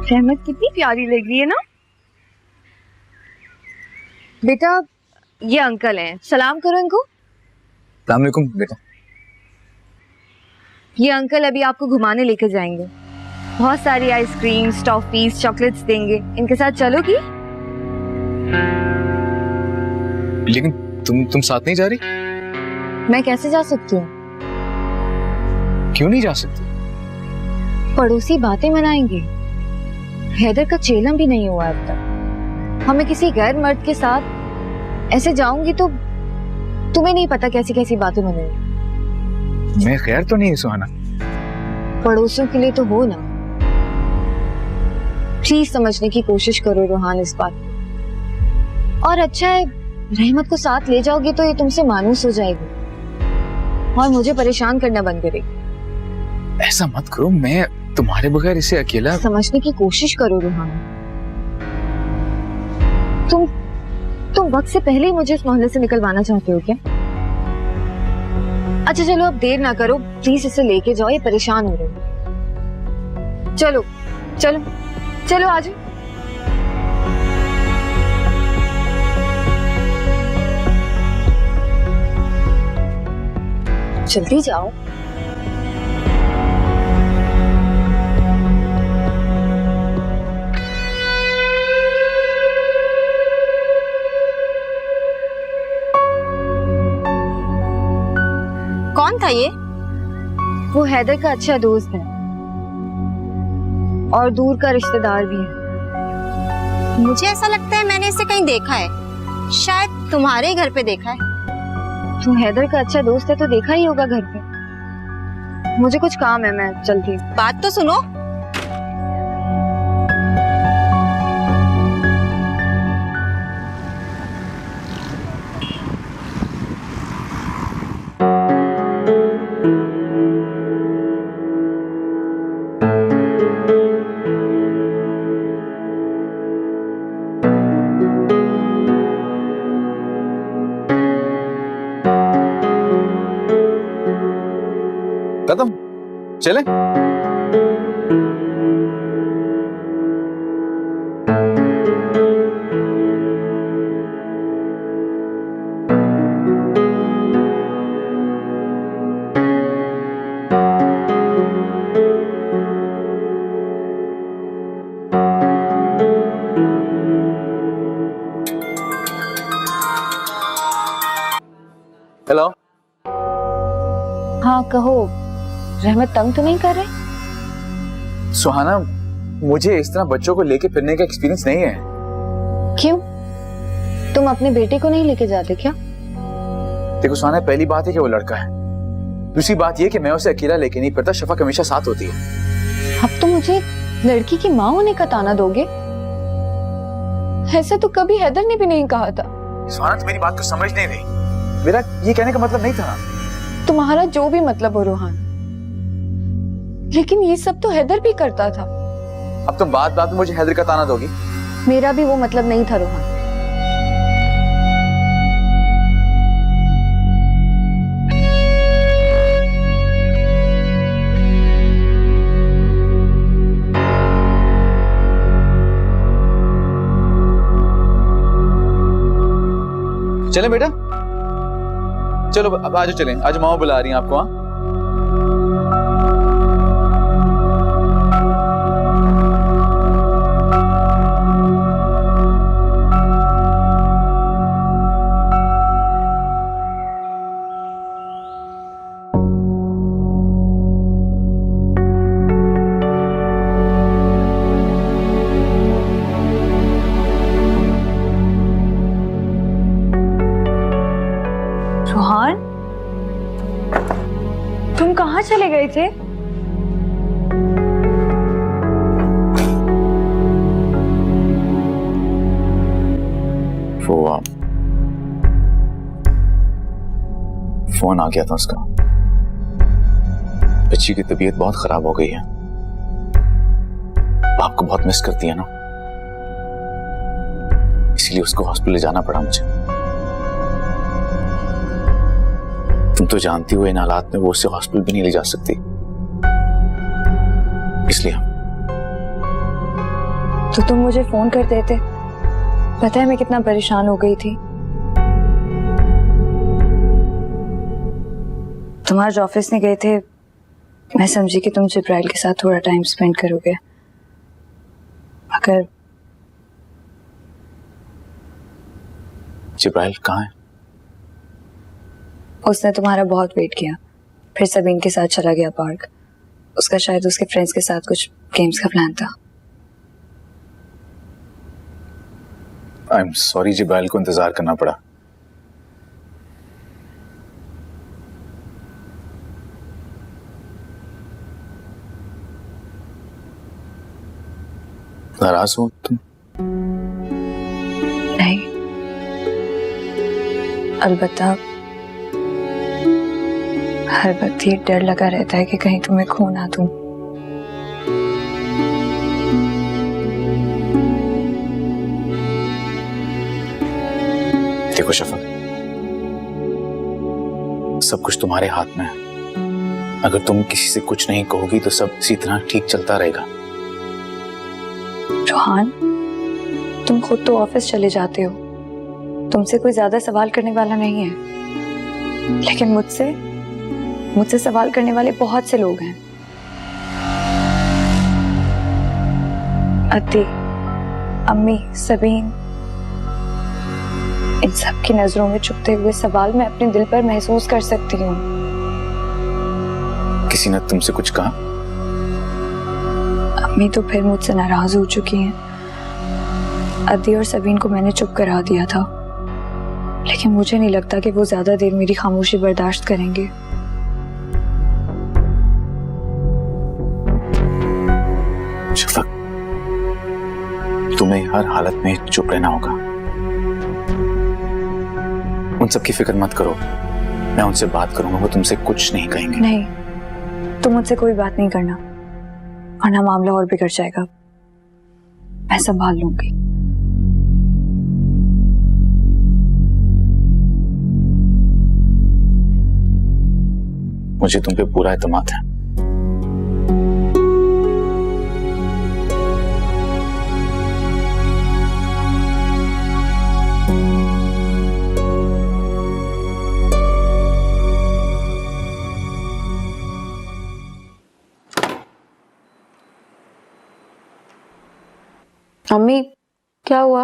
रहमत कितनी प्यारी लग रही है ना। बेटा ये अंकल हैं, सलाम करो इनको। अस्सलाम वालेकुम बेटा। ये अंकल अभी आपको घुमाने लेकर जाएंगे, बहुत सारी आइसक्रीम्स, टॉफीज, चॉकलेट्स देंगे। इनके साथ चलोगी? लेकिन तुम साथ नहीं जा रही? मैं कैसे जा सकती हूँ? क्यों नहीं जा सकती? पड़ोसी बातें मनाएंगे। हैदर का चेलम भी नहीं हुआ अब तक। हमें किसी गैर मर्द के साथ ऐसे जाऊंगी तो तुम्हें नहीं पता कैसी कैसी बातें बनेंगी। मैं खैर तो नहीं है सुहाना। पड़ोसियों के लिए तो हो ना। प्लीज समझने की कोशिश करो रोहान इस बात। और अच्छा है रहमत को साथ ले जाओगे तो ये तुमसे मानूस हो जाएगी और मुझे परेशान करना बंद करेगी। ऐसा मत करो, मैं तुम्हारे बगैर इसे अकेला। समझने की कोशिश करो रोहान। तुम वक्त से पहले ही मुझे इस मोहल्ले से निकलवाना चाहते हो क्या? अच्छा चलो अब देर ना करो, प्लीज इसे लेके जाओ, ये परेशान हो रही है। चलो चलो चलो आ जाओ। जल्दी जाओ। कौन था ये? वो हैदर का अच्छा दोस्त है और दूर का रिश्तेदार भी है। मुझे ऐसा लगता है मैंने इसे कहीं देखा है, शायद तुम्हारे घर पे देखा है। तो हैदर का अच्छा दोस्त है तो देखा ही होगा घर पे। मुझे कुछ काम है, मैं चलती हूँ। बात तो सुनो। कदम चले। हेलो। हाँ कहो, रहमत तंग तो नहीं कर रहे? सुहाना, मुझे इस तरह बच्चों को लेके फिरने का एक्सपीरियंस नहीं है। क्यों? तुम अपने बेटे को नहीं लेके जाते क्या? देखो सुहाना, पहली बात है कि वो लड़का है, दूसरी बात ये कि मैं उसे अकेला लेके नहीं फिरता, शफक हमेशा साथ होती है। अब तो मुझे लड़की की माँ होने का ताना दोगे? ऐसा तो कभी हैदर ने भी नहीं कहा था। सुहाना, तुम मेरी बात को समझ नहीं रही। मेरा ये कहने का मतलब नहीं था। तुम्हारा जो भी मतलब हो रोहान, लेकिन ये सब तो हैदर भी करता था। अब तुम बात बात में मुझे हैदर का ताना दोगी? मेरा भी वो मतलब नहीं था रोहान। चले बेटा, चलो अब आज चलें। आज माँ बुला रही हैं आपको। हाँ रोहान, तुम कहाँ चले गए थे? वो फोन आ गया था उसका। बच्ची की तबीयत बहुत खराब हो गई है, आपको बहुत मिस करती है ना, इसलिए उसको हॉस्पिटल ले जाना पड़ा मुझे। तुम तो जानती हो इन हालात में वो उसे हॉस्पिटल भी नहीं ले जा सकती, इसलिए तो तुम मुझे फोन कर देते। पता है मैं कितना परेशान हो गई थी। तुम आज ऑफिस में गए थे, मैं समझी कि तुम जिब्राइल के साथ थोड़ा टाइम स्पेंड करोगे, मगर जिब्राइल कहाँ है? उसने तुम्हारा बहुत वेट किया, फिर सबीन के साथ चला गया पार्क। उसका शायद उसके फ्रेंड्स के साथ कुछ गेम्स का प्लान था। आई एम सॉरी, जिब्राइल को इंतजार करना पड़ा। नाराज हो तुम? नहीं, अलबत्ता हर वक्त ये डर लगा रहता है कि कहीं तुम्हें खो ना दूं। देखो शफक, सब कुछ तुम्हारे हाथ में है। अगर तुम किसी से कुछ नहीं कहोगी तो सब इसी तरह ठीक चलता रहेगा। रोहान, तुम खुद तो ऑफिस चले जाते हो, तुमसे कोई ज्यादा सवाल करने वाला नहीं है, लेकिन मुझसे सवाल करने वाले बहुत से लोग हैं। अद्दी, अम्मी, सबीन, इन सब की नजरों में छुपते हुए सवाल मैं अपने दिल पर महसूस कर सकती हूँ। किसी ने तुमसे कुछ कहा? अम्मी तो फिर मुझसे नाराज हो चुकी हैं। अद्दी और सबीन को मैंने चुप करा दिया था, लेकिन मुझे नहीं लगता कि वो ज्यादा देर मेरी खामोशी बर्दाश्त करेंगे। शफक, तुम्हें हर हालत में चुप रहना होगा। उन सब की फिक्र मत करो, मैं उनसे बात करूंगा, वो तुमसे कुछ नहीं कहेंगे। नहीं, तुम मुझसे कोई बात नहीं करना, वरना मामला और बिगड़ जाएगा। मैं संभाल लूंगी। मुझे तुम पे पूरा एतमाद है। अम्मी, क्या हुआ?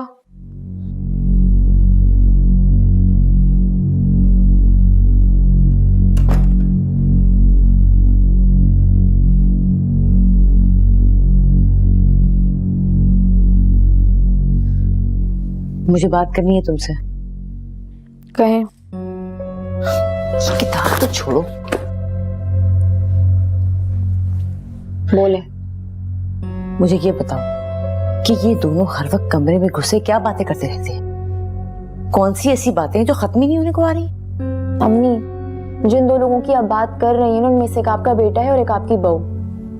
मुझे बात करनी है तुमसे। कहें। ये किताब तो छोड़ो, बोले। मुझे ये बताओ कि ये दोनों हर वक्त कमरे में घुसे क्या बातें करते रहते हैं? कौन सी ऐसी बातें हैं जो खत्म ही नहीं होने को आ रही? अम्मी, जिन दो लोगों की आप बात कर रही हैं उनमें से एक आपका बेटा है और एक आपकी बहू।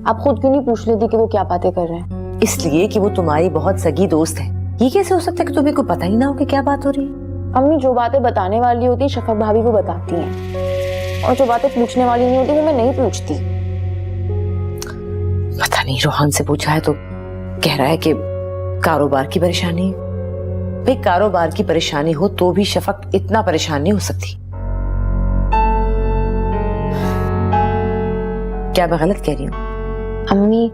आप खुद क्यों नहीं पूछ लेती कि वो क्या बातें कर रहे हैं? इसलिए कि वो तुम्हारी बहुत सगी दोस्त है। ये कैसे हो सकता है कि तुम्हें को पता ही ना हो कि क्या बात हो रही है? अम्मी, जो बातें बताने वाली होती है शफक भाभी वो बताती हैं, और जो बातें पूछने वाली नहीं होती वो मैं नहीं पूछती। पता नहीं, रोहान से पूछा है तो कह रहा है कि कारोबार की परेशानी। भाई, कारोबार की परेशानी हो तो भी शफक इतना परेशान नहीं हो सकती। क्या मैं गलत कह रही हूँ? अम्मी,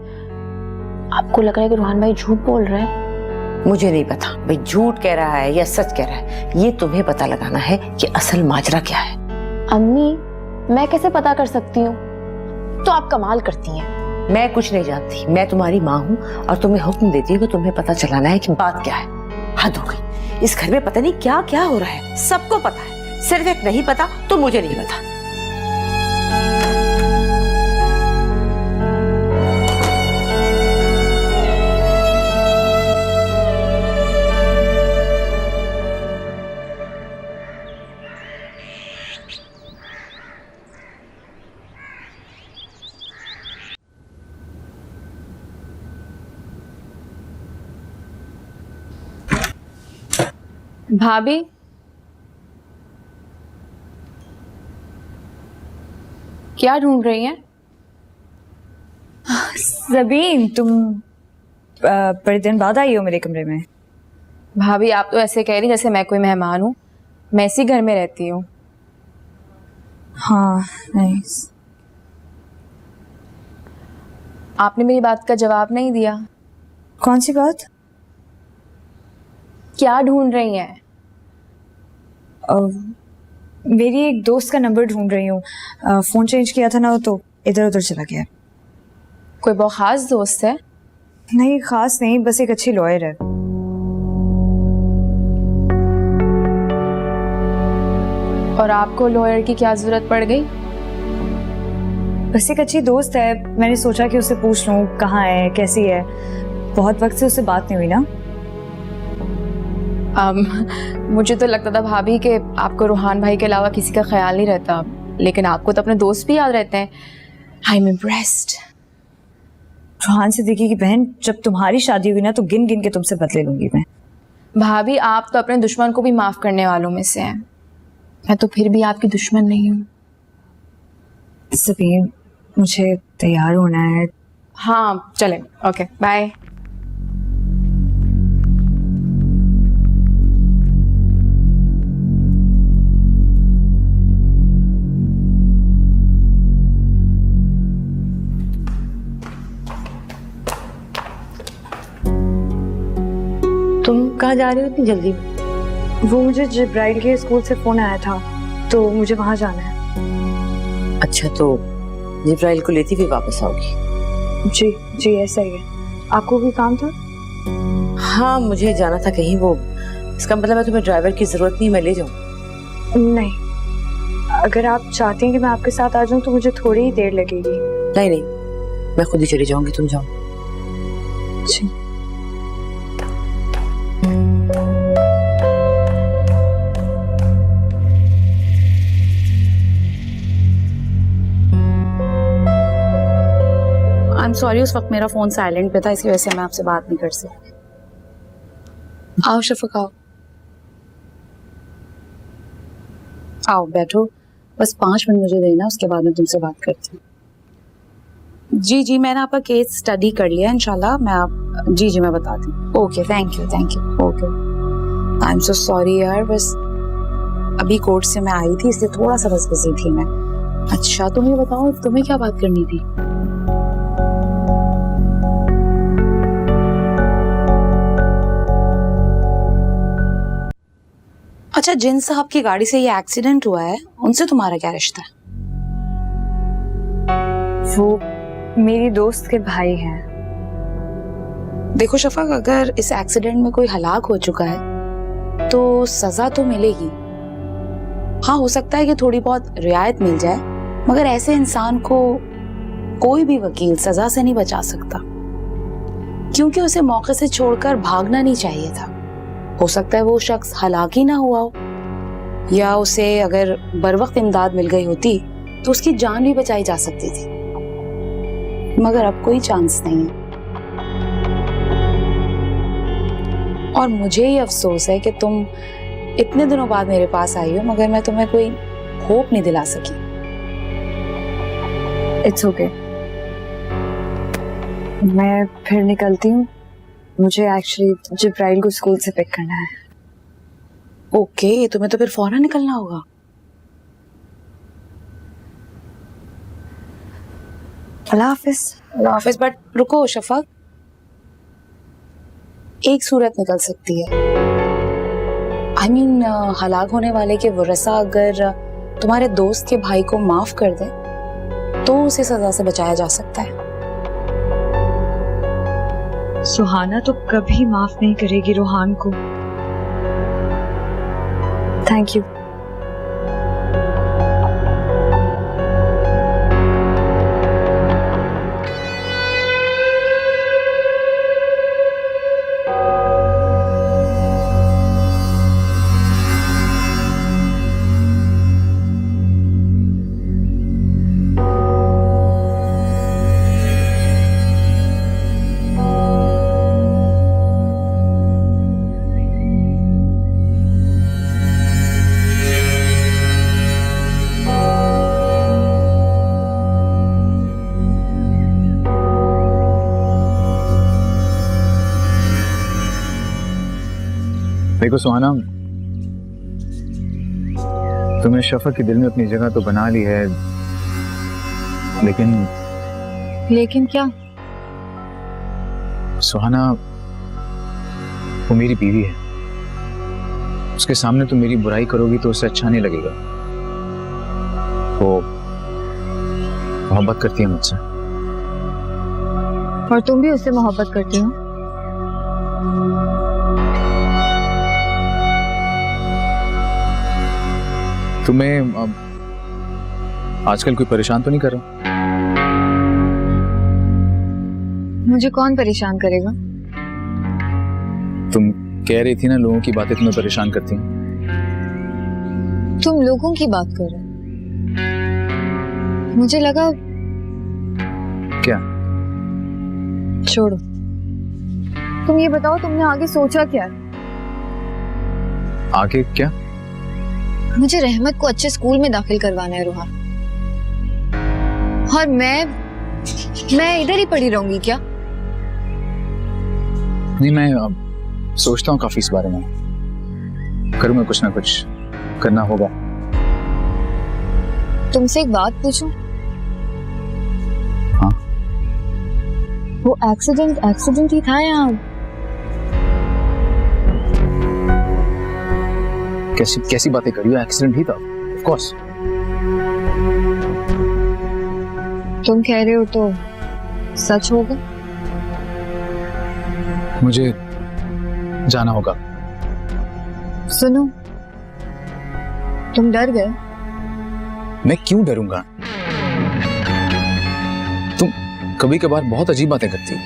आपको लग रहा है कि रोहान भाई झूठ बोल रहे हैं? मुझे नहीं पता भाई झूठ कह रहा है या सच कह रहा है, ये तुम्हें पता लगाना है कि असल माजरा क्या है। अम्मी, मैं कैसे पता कर सकती हूँ? तो आप कमाल करती हैं। मैं कुछ नहीं जानती, मैं तुम्हारी माँ हूँ और तुम्हें हुक्म देती हूँ कि तुम्हें पता चलाना है कि बात क्या है। हद हो गई, इस घर में पता नहीं क्या क्या हो रहा है। सबको पता है, सिर्फ एक नहीं पता तो मुझे नहीं पता। भाभी, क्या ढूंढ रही हैं? ज़बीन, बड़े दिन बाद आई हो मेरे कमरे में। भाभी आप तो ऐसे कह रही जैसे मैं कोई मेहमान हूँ। मैं इसी घर में रहती हूँ। हाँ नाइस। आपने मेरी बात का जवाब नहीं दिया। कौन सी बात? क्या ढूंढ रही हैं? मेरी एक दोस्त का नंबर ढूंढ रही हूँ। फ़ोन चेंज किया था ना तो इधर उधर चला गया। कोई बहुत खास दोस्त है? नहीं खास नहीं, बस एक अच्छी लॉयर है। और आपको लॉयर की क्या जरूरत पड़ गई? बस एक अच्छी दोस्त है, मैंने सोचा कि उससे पूछ लूँ कहाँ है, कैसी है। बहुत वक्त से उससे बात नहीं हुई ना। मुझे तो लगता था भाभी कि आपको रूहान भाई के अलावा किसी का ख्याल नहीं रहता, लेकिन आपको तो अपने दोस्त भी याद रहते हैं। I am impressed. Ruhan Siddiqui की बहन, जब तुम्हारी शादी हुई ना तो गिन गिन के तुमसे बदले लूंगी मैं। भाभी आप तो अपने दुश्मन को भी माफ करने वालों में से हैं। मैं तो फिर भी आपकी दुश्मन नहीं हूँ। सभी मुझे तैयार होना है। हाँ चलें, ओके बाय। तुम कहाँ जा रही हो इतनी जल्दी में? वो मुझे जिब्राइल के स्कूल से फोन आया था तो मुझे वहां जाना है। अच्छा, तो जिब्राइल को लेती हुई वापस आओगी? जी जी ऐसा ही है। आपको भी काम था? हाँ मुझे जाना था कहीं। वो इसका मतलब है तुम्हें ड्राइवर की जरूरत नहीं, मैं ले जाऊँ? नहीं, अगर आप चाहती हैं कि मैं आपके साथ आ जाऊं तो मुझे थोड़ी ही देर लगेगी। नहीं नहीं, मैं खुद ही चली जाऊंगी, तुम जाओ। जी। आई एम सॉरी, उस वक्त मेरा फोन साइलेंट पे था, इसकी वजह से मैं आपसे बात नहीं कर सकती। आओ शफक आओ, आओ बैठो। बस 5 मिनट मुझे देना, उसके बाद मैं तुमसे बात करती हूँ। जी जी, मैंने आपका केस स्टडी कर लिया इंशाल्लाह। जी मैं बताती हूँ। Okay thank you okay. I am so sorry यार, बस अभी कोर्ट से मैं आई थी इसलिए थोड़ा सा बस बिजी थी मैं। अच्छा तुम ये बताओ, तुम्हें क्या बात करनी थी? अच्छा, जिन साहब की गाड़ी से ये एक्सीडेंट हुआ है उनसे तुम्हारा क्या रिश्ता है? वो मेरी दोस्त के भाई हैं। देखो शफक, अगर इस एक्सीडेंट में कोई हलाक हो चुका है तो सजा तो मिलेगी। हाँ हो सकता है कि थोड़ी बहुत रियायत मिल जाए, मगर ऐसे इंसान को कोई भी वकील सजा से नहीं बचा सकता, क्योंकि उसे मौके से छोड़कर भागना नहीं चाहिए था। हो सकता है वो शख्स हलाक ही ना हुआ हो, या उसे अगर बरवक्त इमदाद मिल गई होती तो उसकी जान भी बचाई जा सकती थी, मगर अब कोई चांस नहीं है। और मुझे ही अफसोस है कि तुम इतने दिनों बाद मेरे पास आई हो, मगर मैं तुम्हें कोई होप नहीं दिला सकी। इट्स ओके, मैं फिर निकलती हूँ। मुझे एक्चुअली जिब्राइल को स्कूल से पिक करना है। ओके, तुम्हें तो फिर फौरन निकलना होगा। अल्लाह हाफिज। बट रुको शफक, एक सूरत निकल सकती है। आई मीन हलाक होने वाले के वरसा अगर तुम्हारे दोस्त के भाई को माफ कर दे तो उसे सजा से बचाया जा सकता है। सुहाना तो कभी माफ नहीं करेगी रूहान को। Thank you. देखो सुहाना, तुमने शफक के दिल में अपनी जगह तो बना ली है, लेकिन क्या? सुहाना, वो मेरी बीवी है। उसके सामने तुम मेरी बुराई करोगी तो उसे अच्छा नहीं लगेगा। वो मोहब्बत करती है मुझसे। और तुम भी उससे मोहब्बत करती हो? तुम्हें आजकल कोई परेशान तो नहीं कर रहा? मुझे कौन परेशान करेगा? तुम कह रही थी ना, लोगों की बातें तुम्हें परेशान करती हैं। तुम लोगों की बात कर रहे हो? मुझे लगा। क्या? छोड़ो, तुम ये बताओ, तुमने आगे सोचा क्या है? आगे क्या? मुझे रहमत को अच्छे स्कूल में दाखिल करवाना है रुहान। और मैं इधर ही पड़ी रहूंगी क्या? नहीं, मैं सोचता हूँ काफी इस बारे में। करूंगा, कुछ ना कुछ करना होगा। तुमसे एक बात पूछूं? हाँ। वो एक्सीडेंट ही था या कैसी बातें कर रही हो? एक्सीडेंट ही था, ऑफ कोर्स। तुम कह रहे हो तो सच होगा? मुझे जाना होगा। सुनो, तुम डर गए? मैं क्यों डरूंगा? तुम कभी कभार बहुत अजीब बातें करती हो।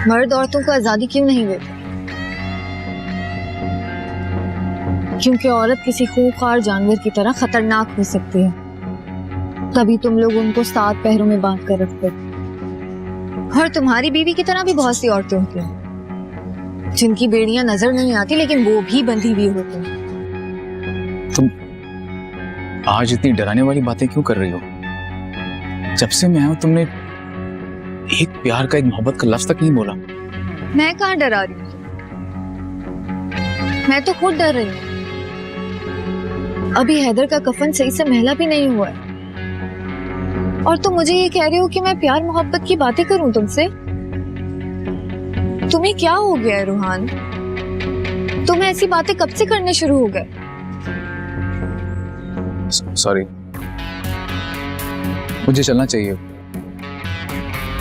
मर्द औरतों को आजादी क्यों नहीं देते? क्योंकि औरत किसी खूंखार जानवर की तरह खतरनाक हो सकती है। तभी तुम लोग उनको 7 पैरों में बांध कर रखते हो। और तुम्हारी बीवी की तरह भी बहुत सी औरतें होती हैं जिनकी बेड़ियां नजर नहीं आती, लेकिन वो भी बंधी हुई होती हैं। तुम आज इतनी डराने वाली बातें क्यों कर रही हो? जब से मैं आया हूं, तुमने एक प्यार का, एक मोहब्बत का लफ्ज तक नहीं बोला। मैं कहाँ डरा रही हूँ? मैं तो खुद डर रही हूँ। अभी हैदर का कफन सही से महला भी नहीं हुआ है, और तुम मुझे ये कह रहे हो कि मैं प्यार मोहब्बत की बातें करूं तुमसे? तुम्हें क्या हो गया है रुहान? तुम ऐसी बातें कब से करने शुरू हो गए? सॉरी, मुझे चलना चाहिए।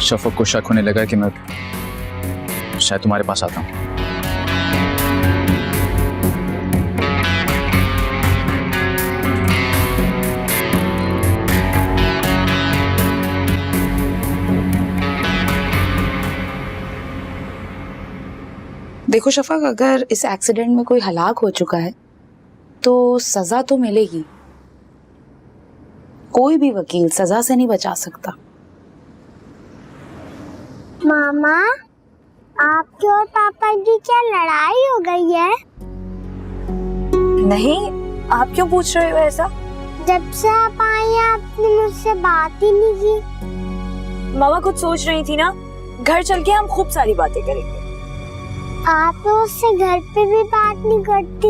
शफक को शक होने लगा कि मैं शायद तुम्हारे पास आता हूं। देखो शफक, अगर इस एक्सीडेंट में कोई हलाक हो चुका है तो सजा तो मिलेगी। कोई भी वकील सजा से नहीं बचा सकता। मामा, आपके और पापा की क्या लड़ाई हो गई है? नहीं, आप क्यों पूछ रहे हो ऐसा? जब से आप आई हैं आपने मुझसे बात ही नहीं की। मामा कुछ सोच रही थी ना, घर चल के हम खूब सारी बातें करेंगे। आप तो उससे घर पे भी बात नहीं करती।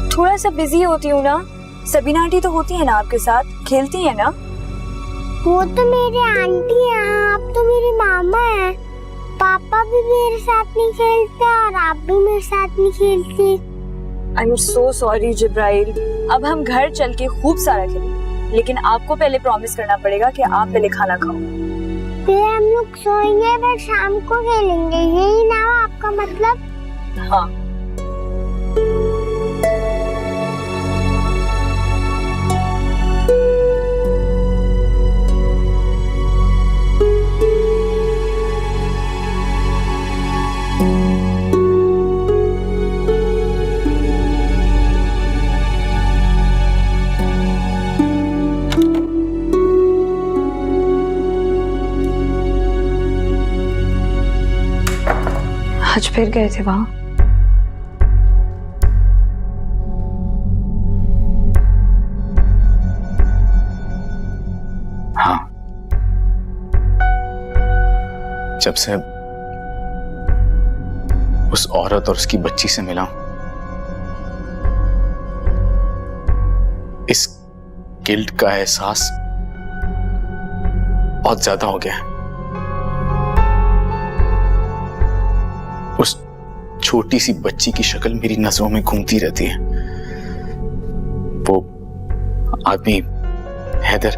थोड़ा सा बिजी होती हूँ ना। सबीना आंटी तो होती है ना आपके साथ, खेलती है ना। वो तो मेरी आंटी है, आप तो मेरी मामा है। पापा भी मेरे साथ नहीं खेलते और आप भी मेरे साथ नहीं खेलती। आई एम सो सॉरी जिब्राइल। अब हम घर चल के खूब सारा खेलेंगे, लेकिन आपको पहले प्रॉमिस करना पड़ेगा कि आप पहले खाना खाओ। फिर हम लोग सोएंगे, फिर शाम को खेलेंगे, यही ना हो आपका मतलब? हाँ। आज फिर गए थे वहां। हाँ, जब से उस औरत और उसकी बच्ची से मिला हूं। इस गिल्ट का एहसास बहुत ज्यादा हो गया है। उस छोटी सी बच्ची की शक्ल मेरी नजरों में घूमती रहती है। वो आदमी हैदर,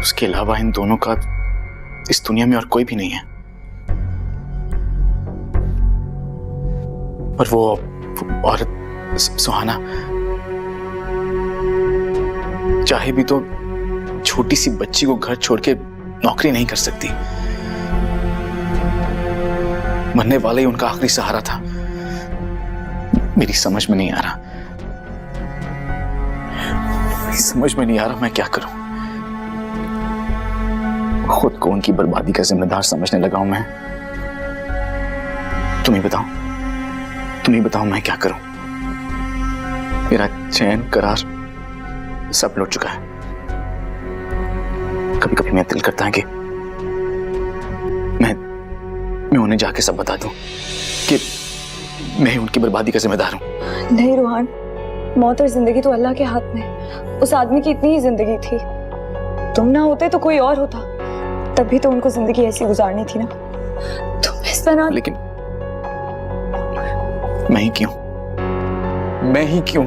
उसके अलावा इन दोनों का इस दुनिया में और कोई भी नहीं है। और वो औरत सुहाना चाहे भी तो छोटी सी बच्ची को घर छोड़ के नौकरी नहीं कर सकती। मरने वाला ही उनका आखिरी सहारा था। मेरी समझ में नहीं आ रहा, मैं क्या करूं। खुद को उनकी बर्बादी का जिम्मेदार समझने लगा हूं मैं। तुम ही बताओ मैं क्या करूं। मेरा चैन करार सब लुट चुका है। कभी कभी मैं दिल करता है कि मैं उन्हें जाके सब बता दूं कि मैं उनकी बर्बादी का जिम्मेदार हूं। नहीं रोहान, मौत और जिंदगी तो अल्लाह के हाथ में। उस आदमी की इतनी ही जिंदगी थी, तुम ना होते तो कोई और होता। तभी तो उनको जिंदगी ऐसी गुजारनी थी ना। तुम इस तरह। लेकिन मैं ही क्यों?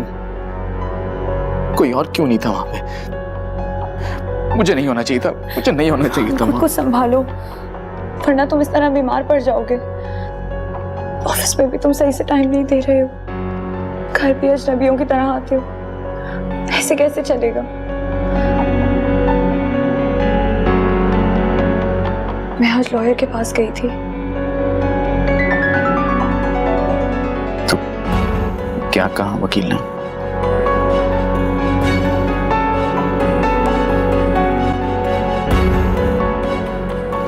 कोई और क्यों नहीं था वहां पे? मुझे नहीं होना चाहिए था। खुद को संभालो, वरना तुम इस तरह बीमार पड़ जाओगे। ऑफिस में भी तुम सही से टाइम नहीं दे रहे हो, घर भी अजनबियों की तरह आते हो। ऐसे कैसे चलेगा? मैं आज लॉयर के पास गई थी। तो क्या कहा वकील ने?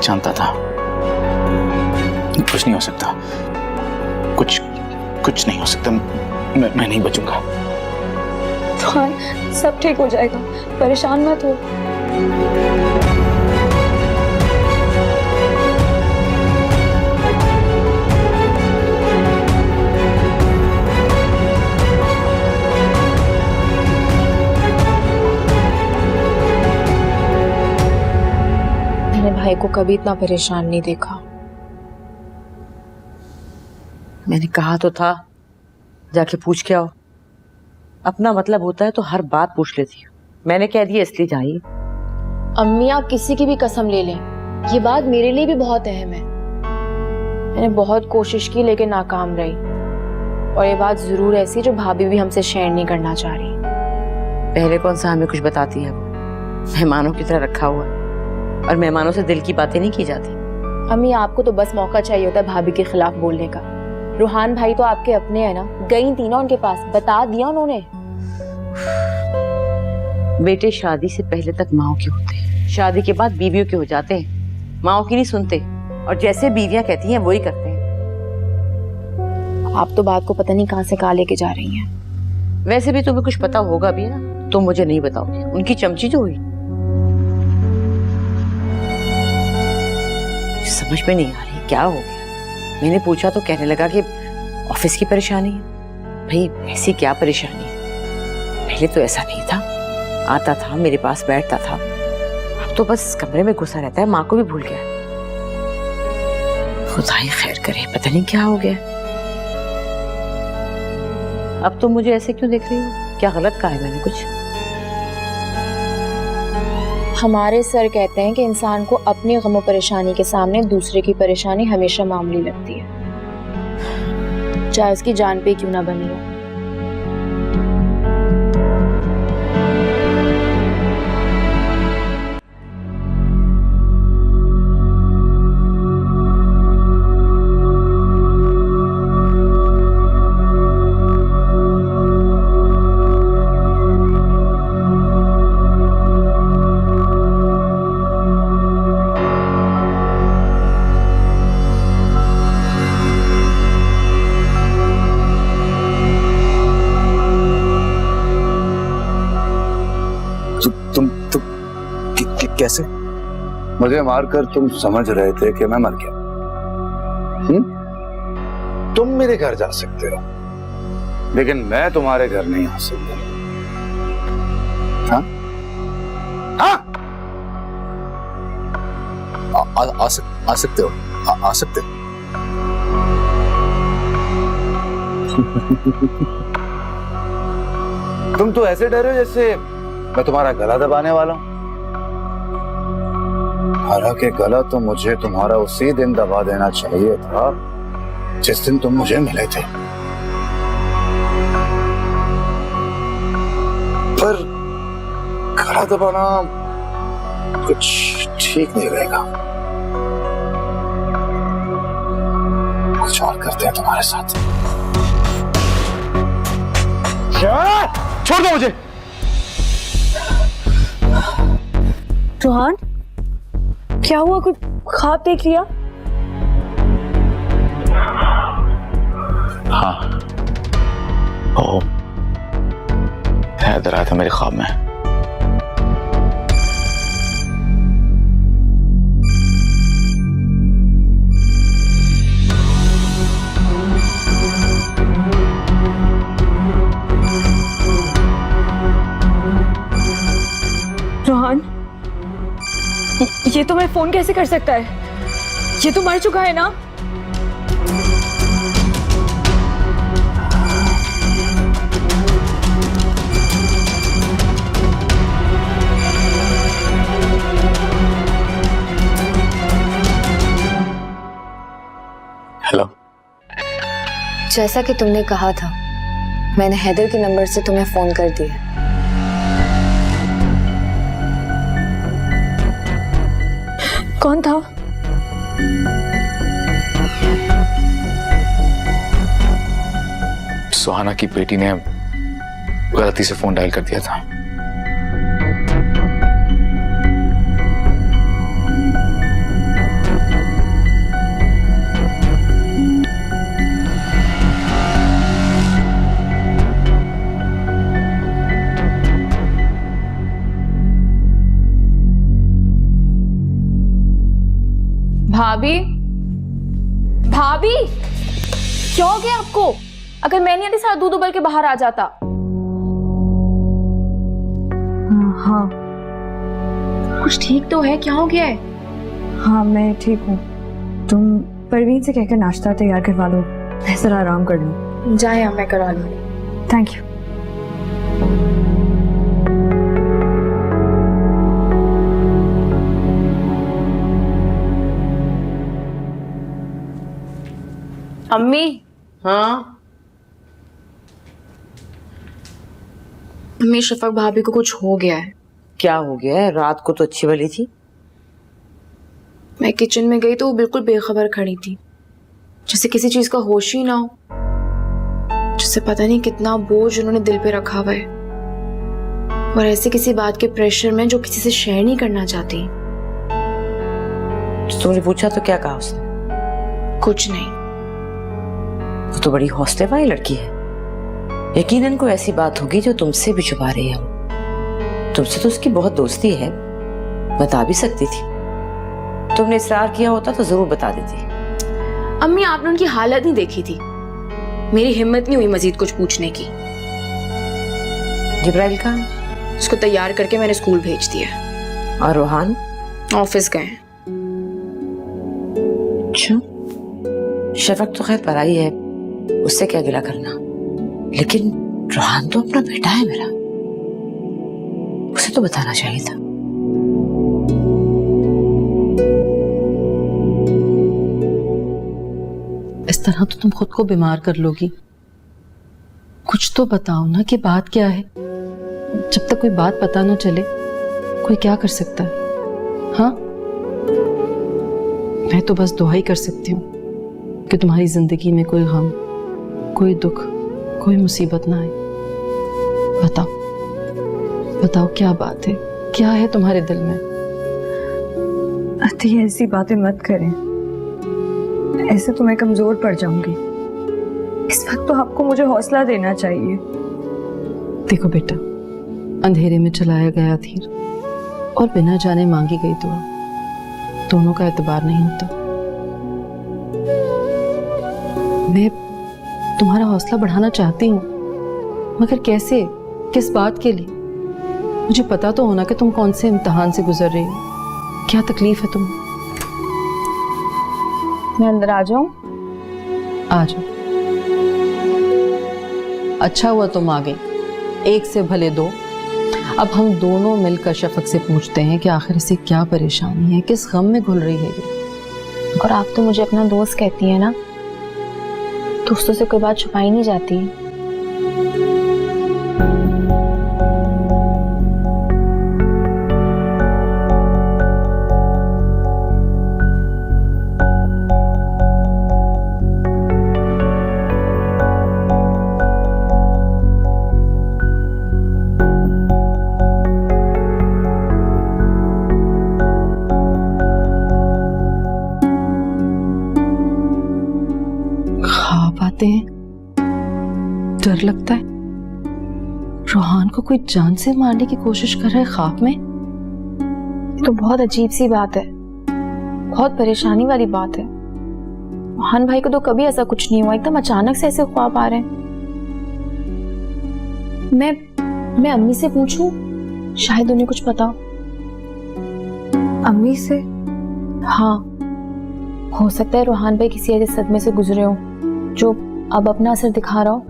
जानता था कुछ नहीं हो सकता, कुछ नहीं हो सकता। मैं नहीं बचूंगा। हाँ, सब ठीक हो जाएगा, परेशान मत हो। मैंने भाई को कभी इतना परेशान नहीं देखा। मैंने कहा तो था जाके पूछ के आओ। अपना मतलब होता है तो हर बात पूछ लेती हूँ। मैंने कह दिया इसलिए जाइए। अम्मी, आप किसी की भी कसम ले लें, ये बात मेरे लिए भी बहुत अहम है। मैंने बहुत कोशिश की लेकिन नाकाम रही। और ये बात जरूर ऐसी जो भाभी भी हमसे शेयर नहीं करना चाह रही। पहले कौन सा हमें कुछ बताती है? वो मेहमानों की तरह रखा हुआ है और मेहमानों से दिल की बातें नहीं की जाती। अम्मी, आपको तो बस मौका चाहिए होता है भाभी के खिलाफ बोलने का। रूहान भाई तो आपके अपने हैं ना, गई थी ना उनके पास, बता दिया उन्होंने। बेटे शादी से पहले तक माओ के होते हैं, शादी के बाद बीवियों के हो जाते हैं। माओ की नहीं सुनते और जैसे बीवियां कहती हैं वही करते हैं। आप तो बात को पता नहीं कहां से कहां लेके जा रही हैं। वैसे भी तुम्हें कुछ पता होगा भी ना, तुम मुझे नहीं बताओगे। उनकी चमची जो हुई, समझ में नहीं आ रही क्या हो गया। मैंने पूछा तो कहने लगा कि ऑफिस की परेशानी है। भाई ऐसी क्या परेशानी है? पहले तो ऐसा नहीं था, आता था मेरे पास बैठता था। अब तो बस कमरे में घुसा रहता है, माँ को भी भूल गया। खुदा ही खैर करे, पता नहीं क्या हो गया। अब तुम मुझे ऐसे क्यों देख रही हो? क्या गलत कहा है मैंने कुछ? हमारे सर कहते हैं कि इंसान को अपनी गम और परेशानी के सामने दूसरे की परेशानी हमेशा मामूली लगती है, चाहे उसकी जान पे क्यों ना बनी हो। कैसे? मुझे मारकर तुम समझ रहे थे कि मैं मर गया। तुम मेरे घर जा सकते हो, लेकिन मैं तुम्हारे घर नहीं आ सकता। हाँ? हाँ? आ सकते हो, आ सकते हो। तुम तो ऐसे डरे हो जैसे मैं तुम्हारा गला दबाने वाला हूं। हालांकि गला तो मुझे तुम्हारा उसी दिन दबा देना चाहिए था जिस दिन तुम मुझे मिले थे, पर गला दबाना कुछ ठीक नहीं रहेगा। कुछ और करते हैं तुम्हारे साथ। छोड़ दो मुझे। रोहान, क्या हुआ? कुछ ख्वाब देख लिया? हाँ, ओ हैदर आया था मेरे ख्वाब में। रोहान, ये तो मैं फोन कैसे कर सकता है? ये तो मर चुका है ना? हेलो। जैसा कि तुमने कहा था, मैंने हैदर के नंबर से तुम्हें फोन कर दिया। कौन था? सुहाना की बेटी ने गलती से फोन डायल कर दिया था। भाभी, भाभी, क्या हो गया आपको? अगर मैं नहीं आती सारा दूध उबल के बाहर आ जाता। हाँ, कुछ ठीक तो है? क्या हो गया है? हाँ मैं ठीक हूँ। तुम परवीन से कहकर नाश्ता तैयार करवा लो, मैं जरा आराम कर लूँ। जाए, मैं करवा लूँगी। Thank you. अम्मी। हाँ अम्मी, शफक भाभी को कुछ हो गया है। क्या हो गया है? रात को तो अच्छी भली थी। मैं किचन में गई तो वो बिल्कुल बेखबर खड़ी थी, जैसे किसी चीज का होश ही ना हो, जैसे पता नहीं कितना बोझ उन्होंने दिल पे रखा हुआ है, और ऐसे किसी बात के प्रेशर में जो किसी से शेयर नहीं करना चाहती। तुमने पूछा तो क्या कहा उसने? कुछ नहीं। वो तो बड़ी हौसले वाली लड़की है। यकीनन कोई ऐसी बात होगी जो तुमसे भी छुपा रही है। तुमसे तो उसकी बहुत दोस्ती है, बता भी सकती थी। तुमने इसरार किया होता तो जरूर बता देती। अम्मी, आपने उनकी हालत नहीं देखी थी। मेरी हिम्मत नहीं हुई मजीद कुछ पूछने की। जिब्राइल का? उसको तैयार करके मैंने स्कूल भेज दिया। और रोहान? ऑफिस गए। अच्छा, शफक तो खैर पराई है, उससे क्या गिला करना, लेकिन रोहान तो अपना बेटा है मेरा, उसे तो बताना चाहिए था। इस तरह तो तुम खुद को बीमार कर लोगी। कुछ तो बताओ ना कि बात क्या है। जब तक कोई बात पता ना चले, कोई क्या कर सकता है? हाँ, मैं तो बस दुआ ही कर सकती हूँ कि तुम्हारी जिंदगी में कोई गम, कोई दुख, कोई मुसीबत ना आए। बताओ बताओ, क्या बात है? क्या है तुम्हारे दिल में? अति ऐसी बातें मत करें, ऐसे तो मैं कमजोर पड़ जाऊंगी। इस वक्त तो आपको मुझे हौसला देना चाहिए। देखो बेटा, अंधेरे में चलाया गया तीर और बिना जाने मांगी गई दुआ, दोनों का एतबार नहीं होता। मैं तुम्हारा हौसला बढ़ाना चाहती हूँ, मगर कैसे, किस बात के लिए? मुझे पता तो होना कि तुम कौन से इम्तिहान से गुजर रही हो, क्या तकलीफ है तुम्हें। मैं अंदर आ जाऊं? आ जाओ। अच्छा हुआ तुम आ गई, एक से भले दो। अब हम दोनों मिलकर शफक से पूछते हैं कि आखिर इसे क्या परेशानी है, किस गम में घुल रही है ये। और आप तो मुझे अपना दोस्त कहती है ना, दोस्तों से कोई बात छुपाई नहीं जाती। आते हैं, डर लगता है। रोहान को कोई जान से मारने की कोशिश कर रहा है ख्वाब में। तो बहुत अजीब सी बात है, बहुत परेशानी वाली बात है। रोहान भाई को तो कभी ऐसा कुछ नहीं हुआ, एकदम अचानक से ऐसे ख्वाब आ रहे हैं। मैं अम्मी से पूछूं, शायद उन्हें कुछ पता हो। अम्मी से? हाँ, हो सकता है रोहान भाई किसी ऐसे सदमे से गुजरे हो जो अब अपना असर दिखा रहा हो।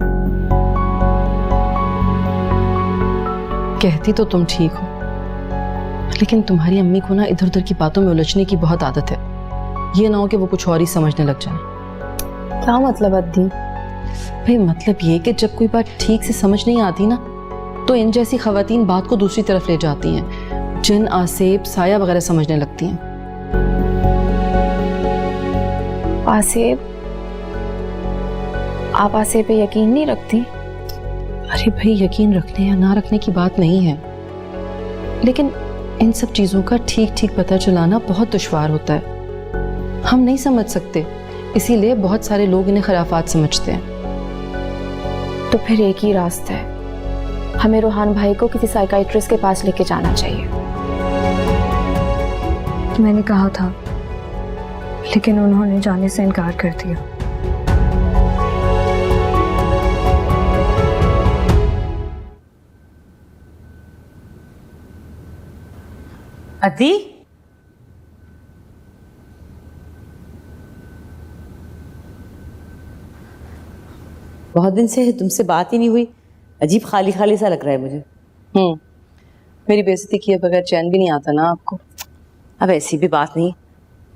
कहती तो तुम ठीक हो, लेकिन तुम्हारी अम्मी को ना इधर उधर की बातों में उलझने की बहुत आदत है। ये ना हो कि वो कुछ और ही समझने लग जाए। क्या मतलब अद्दी? भाई मतलब ये कि जब कोई बात ठीक से समझ नहीं आती ना, तो इन जैसी खवातीन बात को दूसरी तरफ ले जाती हैं, जिन, आसेब, साया वगैरह समझने लगती हैं। आसेब? आप आसेब पे यकीन नहीं रखती? अरे भाई, यकीन रखने या ना रखने की बात नहीं है, लेकिन इन सब चीजों का ठीक ठीक पता चलाना बहुत दुश्वार होता है। हम नहीं समझ सकते, इसीलिए बहुत सारे लोग इन्हें खराफात समझते हैं। तो फिर एक ही रास्ता है, हमें रोहान भाई को किसी साइकाइट्रिस्ट के पास लेके जाना चाहिए। मैंने कहा था, लेकिन उन्होंने जाने से इनकार कर दिया। अदी, बहुत दिन से तुमसे बात ही नहीं हुई, अजीब खाली खाली सा लग रहा है मुझे। मेरी बेइज्जती किए बगैर चैन भी नहीं आता ना आपको। अब ऐसी भी बात नहीं,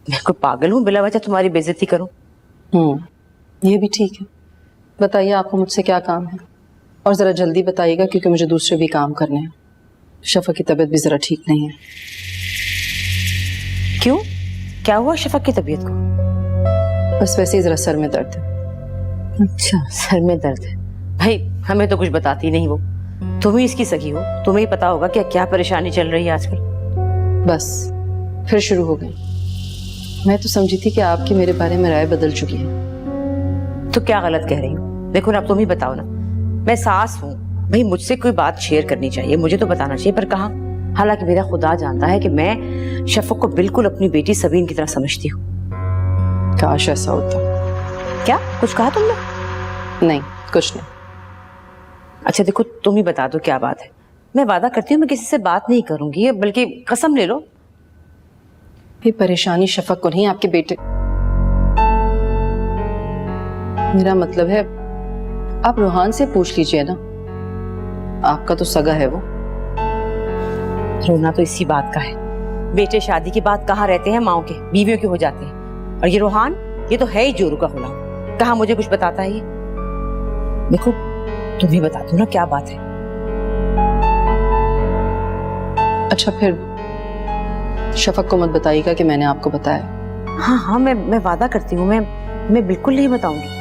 मैं कोई पागल हूँ बिला वजह तुम्हारी बेइज्जती करूं? ये भी ठीक है। बताइए आपको मुझसे क्या काम है, और जरा जल्दी बताइएगा क्योंकि मुझे दूसरे भी काम करने हैं। शफक की तबीयत भी जरा ठीक नहीं है। क्यों, क्या हुआ शफक की तबीयत को? बस वैसे ही जरा सर में दर्द है। अच्छा, सर में दर्द है। भाई हमें तो कुछ बताती नहीं वो, तुम ही इसकी सगी हो, तुम्हें ही पता होगा कि क्या परेशानी चल रही है आजकल। बस फिर शुरू हो गई। मैं तो समझी थी कि आपकी मेरे बारे में राय बदल चुकी है। तो क्या गलत कह रही हूँ? देखो ना, अब तुम ही बताओ ना। मैं सास हूँ भाई, मुझसे कोई बात शेयर करनी चाहिए, मुझे तो बताना चाहिए, पर कहाँ। हालांकि मेरा खुदा जानता है कि मैं शफक को बिल्कुल अपनी बेटी सबीन की तरह समझती हूँ। काश ऐसा होता। क्या कुछ कहा तुमने? नहीं, कुछ नहीं। अच्छा देखो, तुम ही बता दो क्या बात है। मैं वादा करती हूँ मैं किसी से बात नहीं करूंगी, बल्कि कसम ले लो। ये परेशानी शफक को नहीं, आपके बेटे। मेरा मतलब है आप रोहान से पूछ लीजिए ना, आपका तो सगा है वो। रोना तो इसी बात का है, बेटे शादी के बाद कहाँ रहते हैं माओ के, बीवियों के हो जाते हैं। और ये रोहान, ये तो है ही जोरू का गुलाम, कहाँ मुझे कुछ बताता है ये। देखो तुम ही बता दो ना क्या बात है। अच्छा फिर शफक को मत बताइएगा कि मैंने आपको बताया। हाँ हाँ, मैं वादा करती हूँ, मैं बिल्कुल नहीं बताऊंगी।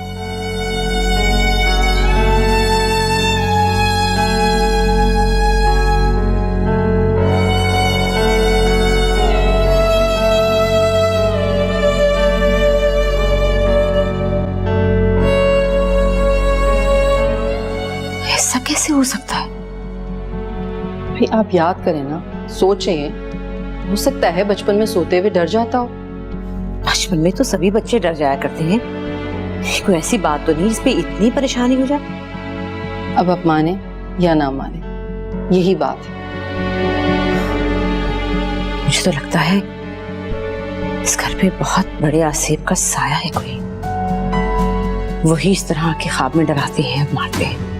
ऐसा कैसे हो सकता है? भाई आप याद करें ना, सोचें, हो सकता है बचपन में सोते हुए डर जाता हो। बचपन में तो सभी बच्चे डर जाया करते हैं, कोई ऐसी बात तो नहीं जिसपे इतनी परेशानी हो जाए। अब आप माने या ना माने, यही बात है। मुझे तो लगता है इस घर पे बहुत बड़े आसिफ का साया है कोई, वही इस तरह के ख्वाब में डराते हैं, मारते हैं।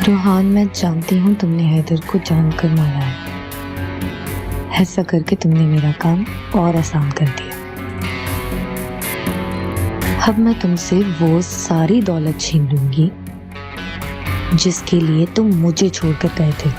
रोहान, मैं जानती हूँ तुमने हैदर को जानकर मारा है। ऐसा करके तुमने मेरा काम और आसान कर दिया। अब मैं तुमसे वो सारी दौलत छीन लूंगी जिसके लिए तुम मुझे छोड़कर गए थे।